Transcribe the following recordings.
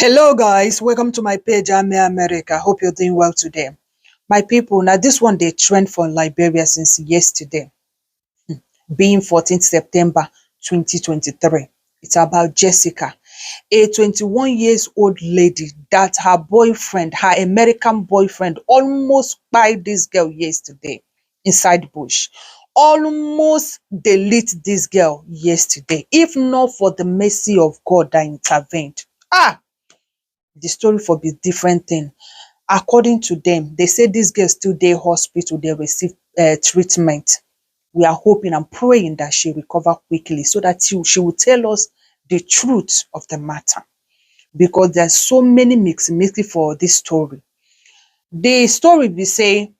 Hello guys, welcome to my page. I'm America. Hope you're doing well today. My people, now this one they trend for Liberia since yesterday, being 14th September 2023. It's about Jessica, a 21 years old lady that her boyfriend, her American boyfriend, almost spied this girl yesterday inside bush. Almost delete this girl yesterday, if not for the mercy of God that intervened. The story for be different thing. According to them, they say this girl still dey hospital, they receive treatment. We are hoping and praying that she recover quickly so that she will tell us the truth of the matter, because there's so many mixy for this story. The story be say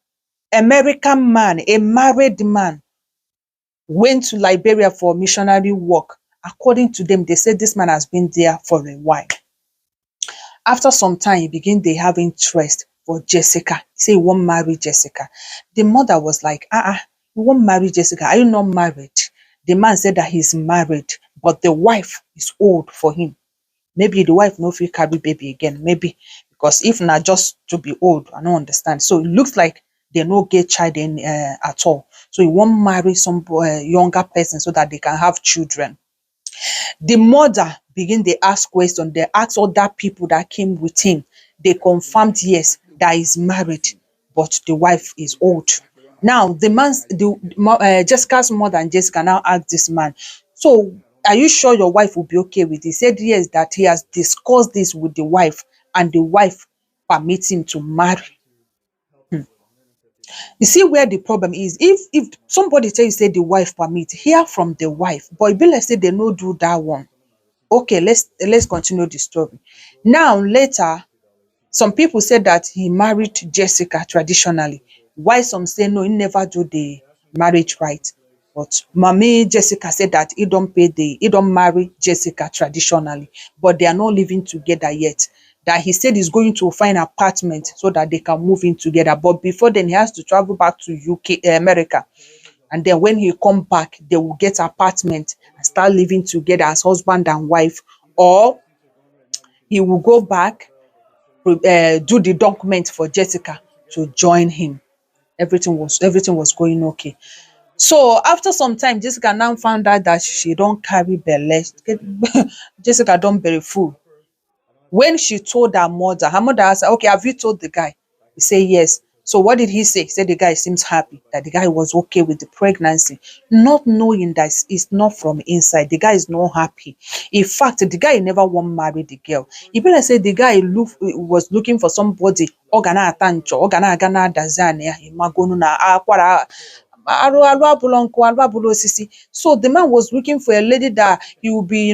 American man, a married man, went to Liberia for missionary work. According to them, they said this man has been there for a while. After some time, he begin dey have interest for Jessica. He say he wan marry Jessica. The mother was like, you wan marry Jessica? Are you not married? The man said that he's married, but the wife is old for him. Maybe the wife no fit carry baby again. Maybe because if na just to be old, I don't understand. So it looks like they no get child at all. So he wan marry some younger person so that they can have children. The mother begin dey ask question. They ask other people that came with him. They confirmed yes, that he's married, but the wife is old. Now Jessica's mother and Jessica now ask this man, so are you sure your wife will be okay with this? He said yes, that he has discussed this with the wife and the wife permits him to marry. You see where the problem is. If somebody tell you say the wife permit, hear from the wife, but e be like say they no do that one. Okay, let's continue the story. Now later, some people said that he married Jessica traditionally, while some say no, he never do the marriage right. But mommy Jessica said that he don't marry Jessica traditionally, but they are not living together yet. That he said he's going to find an apartment so that they can move in together. But before then, he has to travel back to America. And then when he come back, they will get apartment and start living together as husband and wife, or he will go back, do the document for Jessica to join him. Everything was going okay. So after some time, Jessica now found out that she don't carry belle. Jessica don't very full. When she told her mother asked her, okay, have you told the guy? He said yes. So what did he say? He said the guy seems happy, that the guy was okay with the pregnancy, not knowing that it's not from inside. The guy is not happy. In fact, the guy never want marry the girl. Even like say the guy was looking for somebody ogana atancho, ogana agana dazane ya imagonu na akwara so the man was looking for a lady that he would be,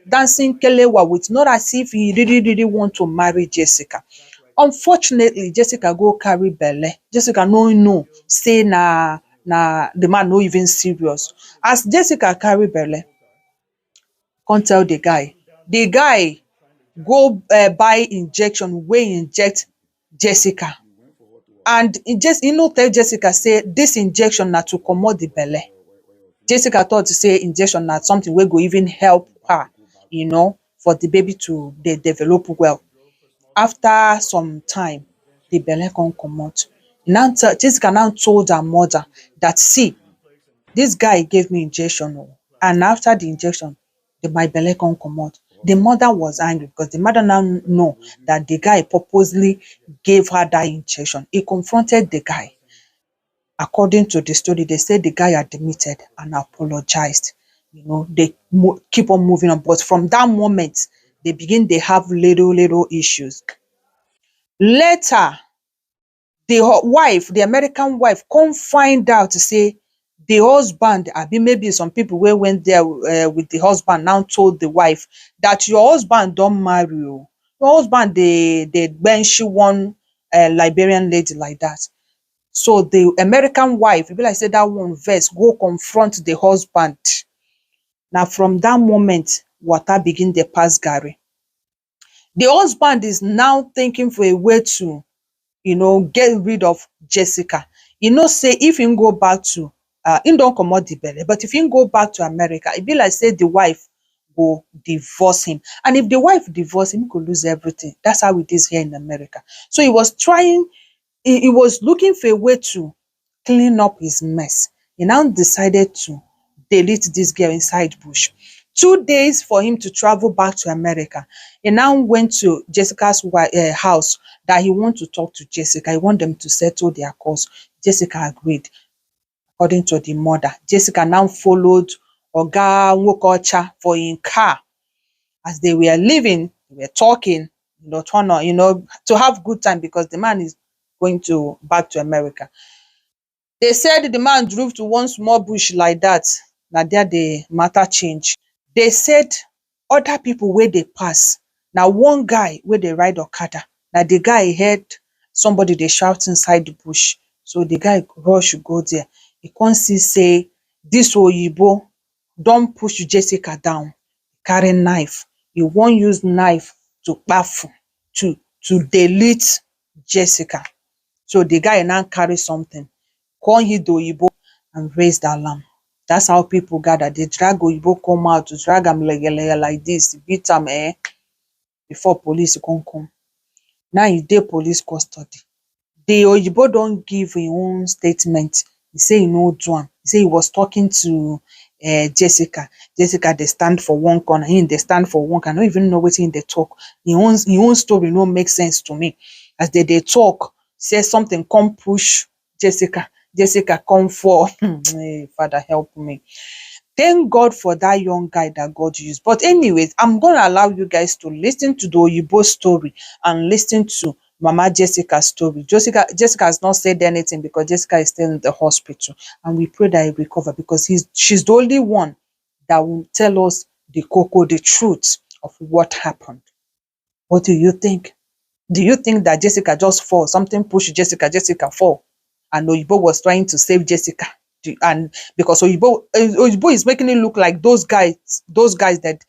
dancing kelewa with, not as if he really want to marry Jessica. Unfortunately, Jessica go carry belle. Jessica no know, say na the man no even serious. As Jessica carry belle, come tell the guy. The guy go buy injection wey inject Jessica. And tell Jessica say this injection na to comot the belle. Jessica thought say injection na something wey go even help her, for the baby to dey develop well. After some time, the belle come comot. Jessica now told her mother that, see, this guy gave me injection, and after the injection, my belle come comot. The mother was angry because the mother now know that the guy purposely gave her that injection. He confronted the guy. According to the story, they said the guy admitted and apologized. They keep on moving on. But from that moment, they have little issues. Later, the American wife, come find out to say the husband, maybe some people wey went there with the husband now told the wife that your husband don't marry you. Your husband, they bench one Liberian lady like that. So the American wife, be like say that one verse, go confront the husband. Now from that moment, water begin dey pass garri. The husband is now thinking for a way to, get rid of Jessica. Say if him go back to, him don't comot the belle, but if him go back to America, it be like say the wife go divorce him. And if the wife divorce him, he could lose everything. That's how it is here in America. So he was trying, he was looking for a way to clean up his mess. He now decided to delete this girl inside bush. 2 days for him to travel back to America. He now went to Jessica's house that he want to talk to Jessica. He want them to settle their cause. Jessica agreed, according to the mother. Jessica now followed Oga Nwokocha for in car. As they were leaving, they were talking, to have good time because the man is going to back to America. They said the man drove to one small bush like that. Na there the matter change. They said other people wey dey pass, na one guy wey dey ride okada, na the guy heard somebody dey shout inside the bush. So the guy rush go there. He come see say this oyibo don push Jessica down, carry knife. He wan use knife to kpafu, to delete Jessica. So the guy now carry something, come hit the oyibo and raise the alarm. That's how people gather. They drag oyibo come out, to drag am like this, beat am before police come. Now he dey police custody. The oyibo don give him own statement. He say he no do am. He say he was talking to Jessica. Jessica dey stand for one corner, him dey stand for one corner. I no even know wetin him dey talk. Him own story no make sense to me. As they dey talk, say something come push Jessica. Jessica come fall. Hey, Father help me. Thank God for that young guy that God used. But anyways, I'm going to allow you guys to listen to the Oyibo story and listen to Mama Jessica's story. Jessica has not said anything because Jessica is still in the hospital. And we pray that he recover because she's the only one that will tell us the truth of what happened. What do you think? Do you think that Jessica just fall? Something pushed Jessica fall. And Oyibo was trying to save Jessica. And because Oyibo is making it look like those guys that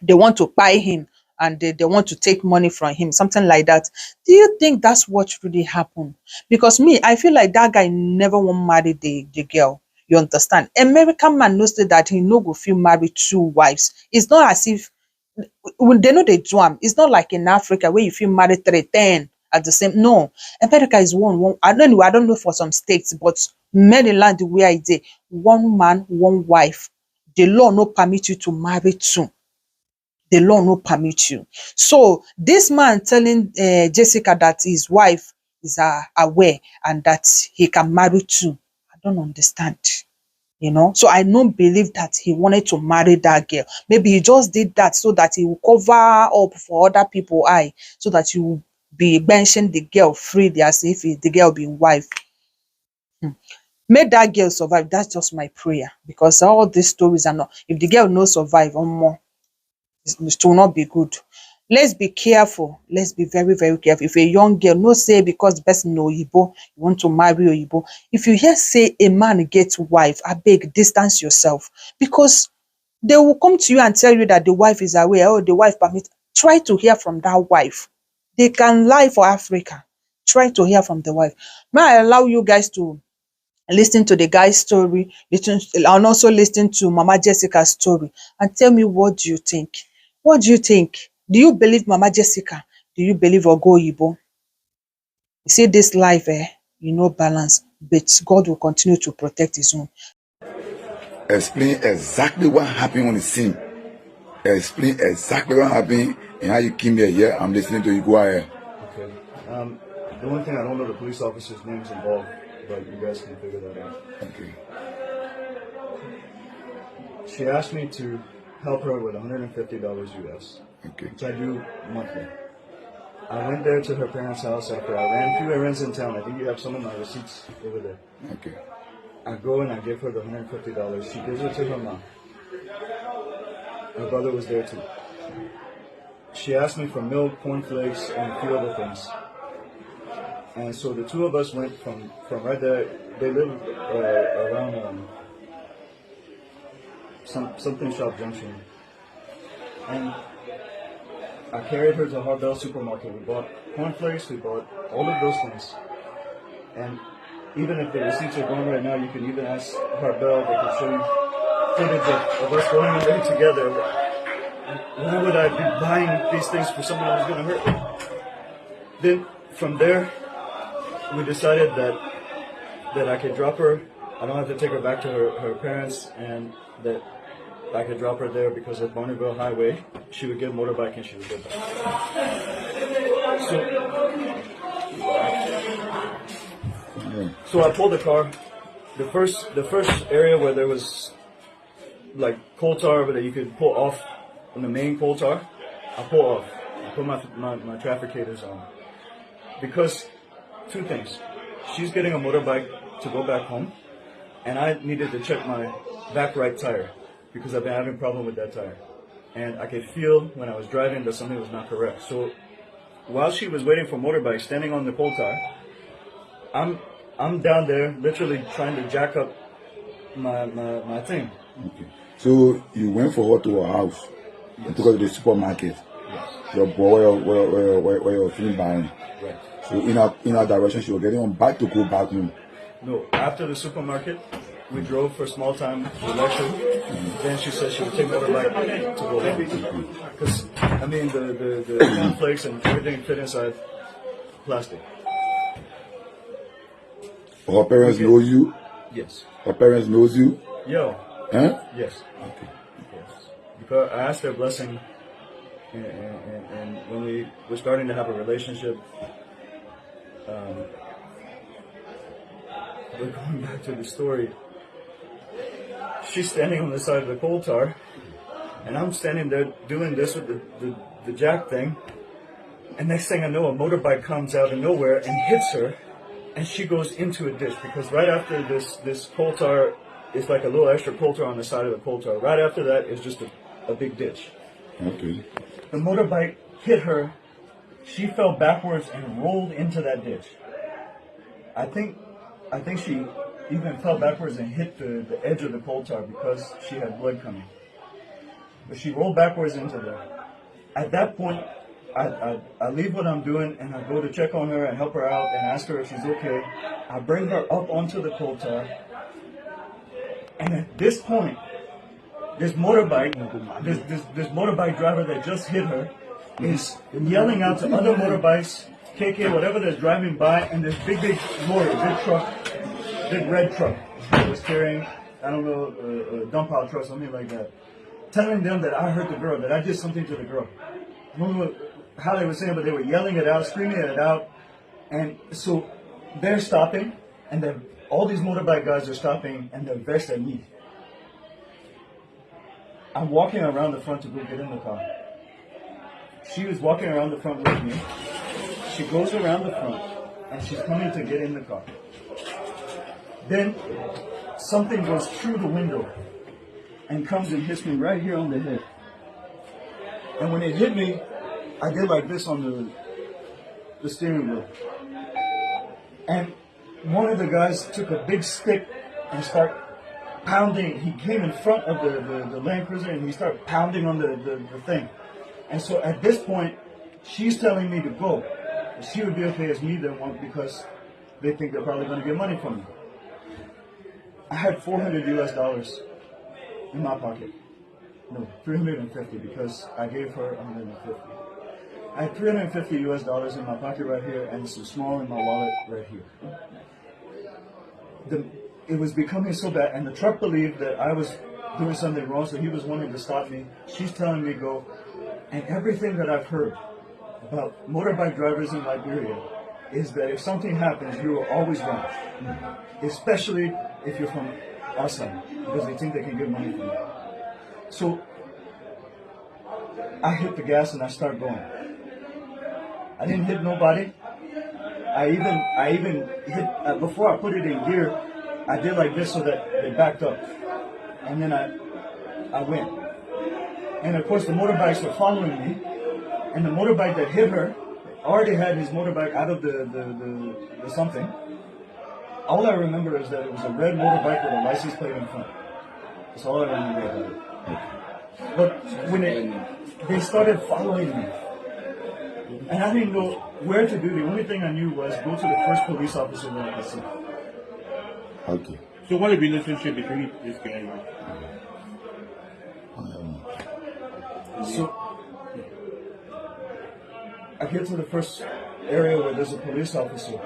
they want to buy him and they want to take money from him, something like that. Do you think that's what really happened? Because me, I feel like that guy never want marry the girl. You understand? American man knows that he no go feel marry 2 wives. It's not as if they know they do am. It's not like in Africa where you feel marry 3, 10 at the same. No, America is one. I don't know for some states, but Maryland where I dey, 1 man, 1 wife. The law no permit you to marry 2. The law no permit you. So this man telling Jessica that his wife is aware and that he can marry 2. I don't understand. So I don't believe that he wanted to marry that girl. Maybe he just did that so that he will cover up for other people eye, so that he will be benching the girl freely as if the girl being wife. Make that girl survive. That's just my prayer, because all these stories are not. If the girl no survive or more, it will not be good. Let's be careful. Let's be very, very careful. If a young girl, no say because the person know Oyibo, you want to marry Oyibo. If you hear say a man gets wife, I beg, distance yourself, because they will come to you and tell you that the wife is aware, or the wife permit. Try to hear from that wife. They can lie for Africa. Try to hear from the wife. May I allow you guys to listen to the guy's story, and also listen to Mama Jessica's story, and tell me, what do you think? What do you think? Do you believe Mama Jessica? Do you believe Ogo Oyibo? You see, this life, balance, but God will continue to protect his own. Explain exactly what happened on the scene. Explain exactly what happened and how you came here. Yeah, I'm listening to you. Go ahead. Okay. The one thing, I don't know the police officer's names involved, but you guys can figure that out. Okay. She asked me to help her with $150 US, Okay. which I do monthly. I went there to her parents' house after I ran a few errands in town. I think you have some of my receipts over there. Okay. I go and I give her the $150. She gives it to her mom. Her brother was there too. She asked me for milk, cornflakes, and a few other things. And so the 2 of us went from right there. They live around something shop junction. And I carried her to Harbell supermarket. We bought cornflakes, we bought all of those things. And even if the receipts are gone right now, you can even ask Harbell, they can show you footage of us going in there together. Why would I be buying these things for someone who's going to hurt me? Then from there, we decided that I could drop her. I don't have to take her back to her parents, and that I could drop her there because of Bonneville Highway. She would get a motorbike and she would get back. So I pulled the car. The first area where there was like coal tar that you could pull off on the main coal tar, I pull off. I put my trafficators on. Because two things. She's getting a motorbike to go back home, and I needed to check my back right tire because I've been having a problem with that tire. And I could feel when I was driving that something was not correct. So while she was waiting for motorbike, standing on the coal tar, I'm down there literally trying to jack up my thing. Okay. So you went for her to her house. Yes. You took her to the supermarket. Yes. Your boy where you're feeling buying. Right. So in our direction, she was getting on bike to go back home. No, after the supermarket, we drove for a small time to lecture. Then she said she would take motorbike to go home. Because, I mean, the cornflakes and everything fit inside plastic. Her parents know you? Yes. Her parents knows you? Yo. Huh? Yes. Okay. Yes. Because I asked their blessing, and when we were starting to have a relationship, but going back to the story, she's standing on the side of the coal tar, and I'm standing there doing this with the jack thing, and next thing I know, a motorbike comes out of nowhere and hits her, and she goes into a ditch, because right after this coal tar, it's like a little extra coal tar on the side of the coal tar. Right after that is just a big ditch. Okay. The motorbike hit her, she fell backwards and rolled into that ditch. I think she even fell backwards and hit the edge of the coal tar because she had blood coming. But she rolled backwards into there. At that point, I leave what I'm doing and I go to check on her and help her out and ask her if she's okay. I bring her up onto the coal tar. And at this point, this motorbike driver that just hit her is yelling out to other motorbikes, KK, whatever that's driving by, and this big lorry, big red truck that was carrying, I don't know, a dump out truck, something like that, telling them that I hurt the girl, that I did something to the girl. I don't know how they were saying, but they were yelling it out, screaming it out, and so they're stopping, and then all these motorbike guys are stopping, and they're vexed at me. I'm walking around the front to go get in the car. She was walking around the front with me. She goes around the front, and she's coming to get in the car. Then something goes through the window and comes and hits me right here on the head. And when it hit me, I did like this on the steering wheel. And one of the guys took a big stick and started pounding. He came in front of the Land Cruiser and he started pounding on the thing. And so at this point, she's telling me to go. She would be okay as me then because they think they're probably going to get money from me. I had $400 US in my pocket. No, 350 because I gave her 150. I had $350 US in my pocket right here and some small in my wallet right here. It was becoming so bad, and the truck believed that I was doing something wrong, so he was wanting to stop me. She's telling me go, and everything that I've heard about motorbike drivers in Liberia is that if something happens, you will always run, especially if you're from our side, because they think they can get money from you. So I hit the gas and I start going. I didn't hit nobody. I even hit before I put it in gear. I did like this so that they backed up, and then I went. And of course, the motorbikes were following me, and the motorbike that hit her already had his motorbike out of the something. All I remember is that it was a red motorbike with a license plate in front. That's all I remember about it. But when they started following me, and I didn't know where to do. The only thing I knew was go to the first police officer that I could see. Okay. So what a relationship between this guy and you? So I get to the first area where there's a police officer.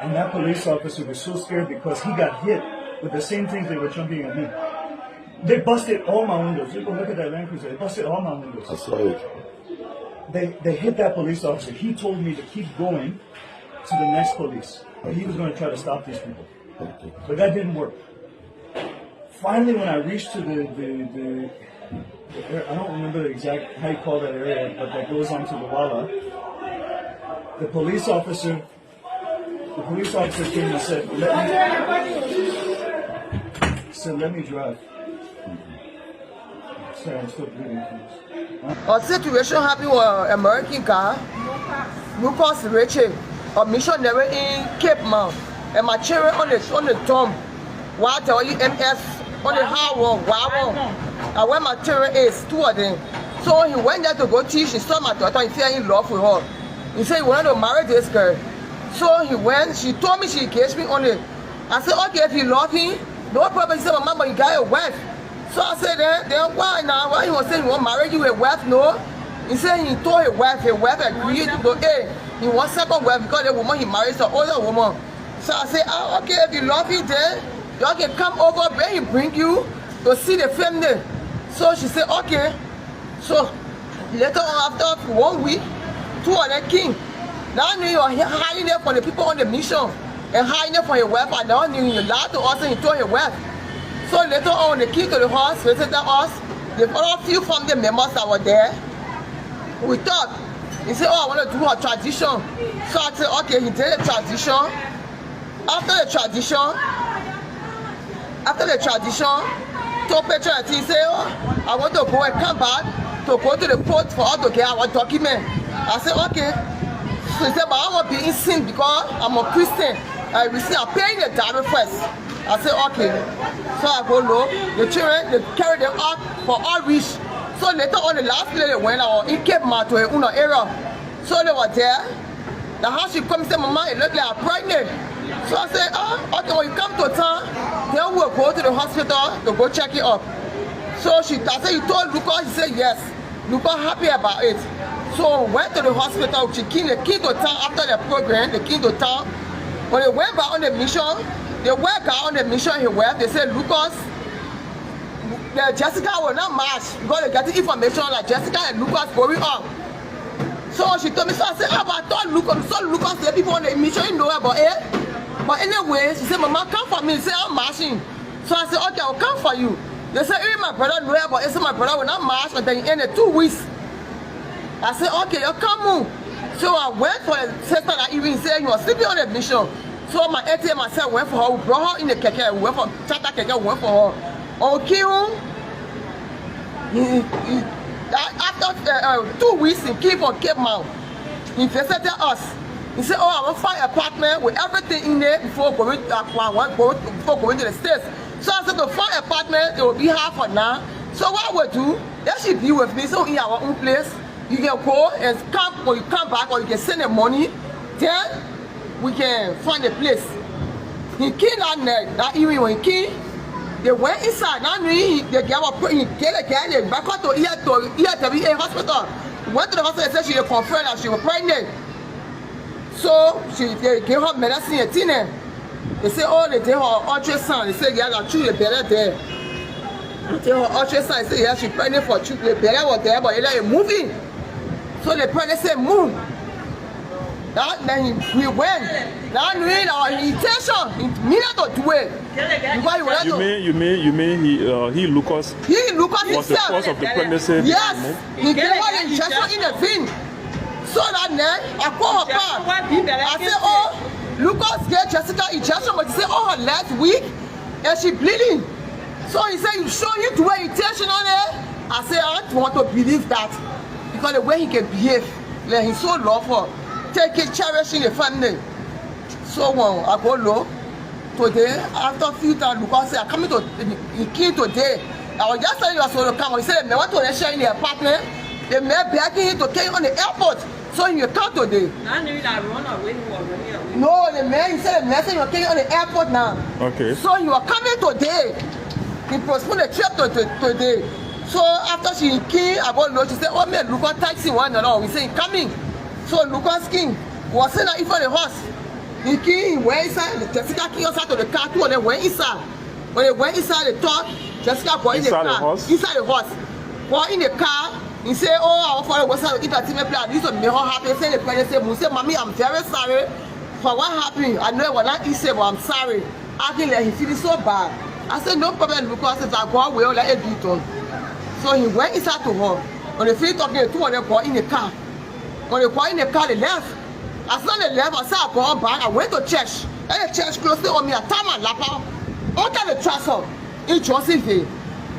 And that police officer was so scared because he got hit with the same things they were jumping at me. They busted all my windows. You go look at that Land Cruiser. They busted all my windows. I saw it. They hit that police officer. He told me to keep going to the next police. He was going to try to stop these people. Okay. But that didn't work. Finally, when I reached to the I don't remember the exact how you call that area, but that goes onto the Walla. The police officer came and said, let me drive. Sorry, I'm still bleeding. A situation happened with an American guy, Lucas Richie, a missionary in Cape Mount, and my children on the tomb. Why tell you MS on the Howard, and where my children is, 2 of them. So he went there to go teach. He saw my daughter and fell in love with her. He said he wanted to marry this girl. So he went, she told me she engaged me on it. I said, okay, if you love him, no problem. He said, Mama, you got a wife. So I said, then why now? Why he was saying he want to marry you a wife? No. He said he told his wife agreed to go, hey, he wants second wife because the woman he married is an older woman. So I said, okay, if you love him then, y'all can come over, he bring you to see the family. So she said, okay. So later on, after 1 week, 2 of them came. Now I knew you were hiding there for the people on the mission and hiding there for your wife. I now knew you lied to us and you told your wife. So later on, they came to the house, visited us. The other few family members that were there, we thought, he said, oh, I want to do a tradition. So I said, okay, he did a tradition. After the tradition, took picture and he said, oh, I want to go and come back to go to the court for us to get our document. I said, okay. So he said, but I want to be in sin because I'm a Christian. I'm paying the dowry first. I said, okay. So I go low. The children, they carry them up for outreach. So later on, the last day they went out in Cape Mount to a area. So they were there. The house she come and said, Mama, it looked like I'm pregnant. So I said, okay, when you come to town, then we'll go to the hospital to go check it up. So I said, you told Lucas? He said, yes. Lucas happy about it. So went to the hospital. They came to town after the program. They came to town. When they went back on the mission, they went back on the mission. They said, Lucas, Jessica will not march because they got the information like Jessica and Lucas going on. So she told me, so I said, but I thought Lucas, the people on the mission, you know about it. But anyway, she said, Mama, come for me. She said, I'm marching. So I said, okay, I'll come for you. They said, hey, my brother know about it. So my brother will not march until the end of 2 weeks. I said, okay, you come on. So I went for a sister that evening, said, you were sleeping on the mission. So my ATM myself went for her. We brought her in the keke. We went for Chata keke, we went for her. Okay, after 2 weeks, he came from Cape Mount. He visited us. He said, oh, I want to find an apartment with everything in there before going to the States. So I said, to find an apartment, it will be hard for now. So what we do, they should be with me, so in our own place. You can go and come, or you come back, or you can send the money. Then we can find a place. He came that evening when he came. They went inside. Now they get the guy, they back out to ERWA hospital. Went to the hospital and said she was confirmed that she was pregnant. So they gave her medicine and thing. They say, oh, they did her ultrasound. They say, yeah, that true, the belly there. They did her ultrasound. They say, yeah, she's pregnant for true. The belly was there, but it's moving. So the pregnant said, move. Then we went. Now we need our intention. We need to do it. You mean he Lucas? He Lucas was himself. The cause of the pregnancy. Yes. He gave her the injection in the vein. So that then I called her back. I said, oh, Lucas gave Jessica injection, but he said, oh, her legs weak and she bleeding. So he said, you sure you do an intention on it? I said, I don't want to believe that. Because the way he can behave, like he's so lawful, taking, cherishing the family. So when I go low, today, after a few times, Lucas said, I'm coming to, he came today. I was just telling you I was going to come. He said, they want to share in the apartment. They may begging him to take him on the airport. So he will come today. I knew that run away. No, the man, he said the man said he will take him on the airport now. Okay. So he was coming today. He postponed the trip to today. So after she came, I got note, she said, oh, me and Lucas taxi one another. We say, coming. So Lucas came. Was saying that if on the horse. He came, he went inside. Jessica came outside to the car too, and they went inside. When they went inside, they thought Jessica got in the car. Inside the horse. Got in the car. He said, oh, our father was eat a team player. This was me how happy. Say the parents say, Mommy, I'm very sorry for what happened. I know it was not easy, but I'm sorry. Acting like he feeling so bad. I said, no problem, because if I go away, I'll let it be done. So he went inside to her. When they finished talking, the two of them got in the car. When they got in the car, they left. As soon as they left, I said, I go back. I went to church. And the church closed on me. I tied my lap out. Under the transfer in Josephine.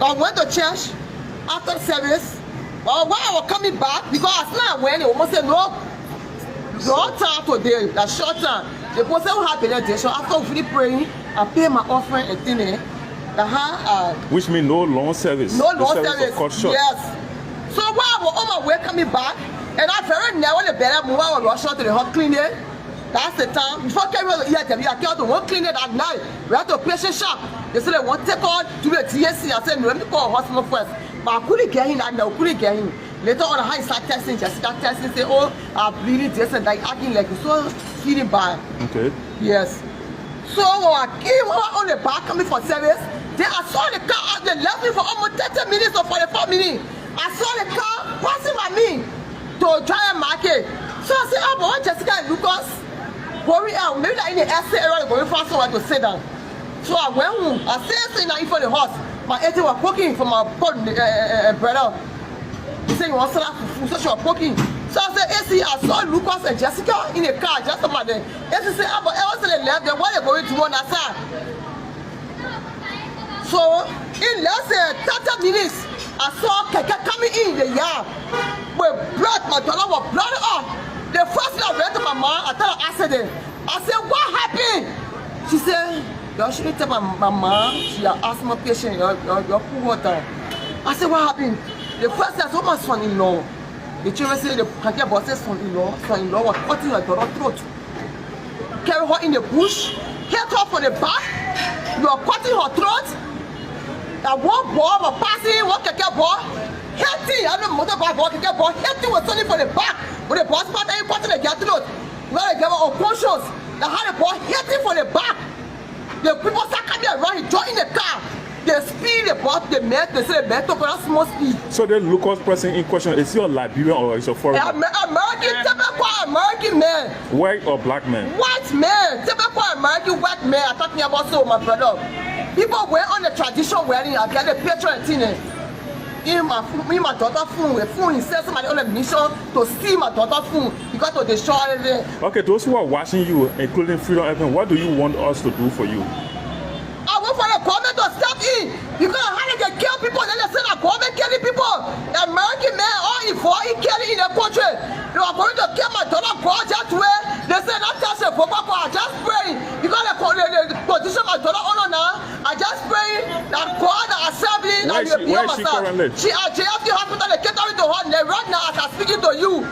I went to church after service. While I was coming back, because as soon as I went, they almost said, no time today, that short time. The person who had been there, so after we finished praying, I paid my offering and thing. Which means no long service. No long service. Yes. So while I was on my way coming back, and I very narrow the bed, I was rushing to the hot cleaning. That's the time. Before I came here, I came to one cleaning at night. We had to patient shop. They said they want to take on to the TSC. I said, no, let me call a hospital first. But I couldn't get him, I couldn't get him. Later on, I started testing, Jessica testing, say, oh, I'm bleeding this and like acting like it's so feeling bad. Okay. Yes. So when I came on the back coming for service, then I saw the car, they left me for almost 30 minutes or 45 minutes. I saw the car passing by me to Giant Market. So I said, oh, but Jessica and Lucas going out, maybe like in the essay area, going fast so I to sit down. So I went home. I said, in front of the horse. My auntie was poking for my brother. He said he wants to have food, so she was poking. So I said, AC, I saw Lucas and Jessica in the car just about there. AC said, but I was left there. Why are they going to one side? So in less than 30 minutes, I saw Keke coming in the yard with blood. My daughter was blood up. The first thing I went to my mom, I told her accident. I said, what happened? She said, you shouldn't tell my mom, she an asthma patient, your poor water. I said, what happened? The first thing I saw my son-in-law. The children said, the can't boss son-in-law was cutting her daughter's throat. Carry her in the bush, hit her from the back, you are cutting her throat. And one ball was passing, one keke ball, hitting, I don't know motorbike ball, keke ball, hitting was turning from the back. When the boss part, then you cutting the girl throat. When the girl was unconscious, they had the ball hitting from the back. The people start coming around, he joined the car. They speed the bus, they met, they say the met up on small speed. So the Lucas person in question, is he a Liberian or is he a foreigner? American, typical American man. White or black man? White man, typical American white man. I'm talking about so, my brother. People wear on the tradition wearing, I get the picture and thing. My daughter phone, he said somebody on a mission to steal my daughter phone because of the show. Okay, those who are watching you, including Freedom FM, what do you want us to do for you? I want for the government to step in because how they kill people, then they say the government killing people. The American men all involved in killing in the country. They are going to kill my daughter God that way. They say not just a papa, I just pray because the position my daughter on now. I just pray that God assembly and the Where is she currently? She at JFK hospital, they catering to her right now as I'm speaking to you.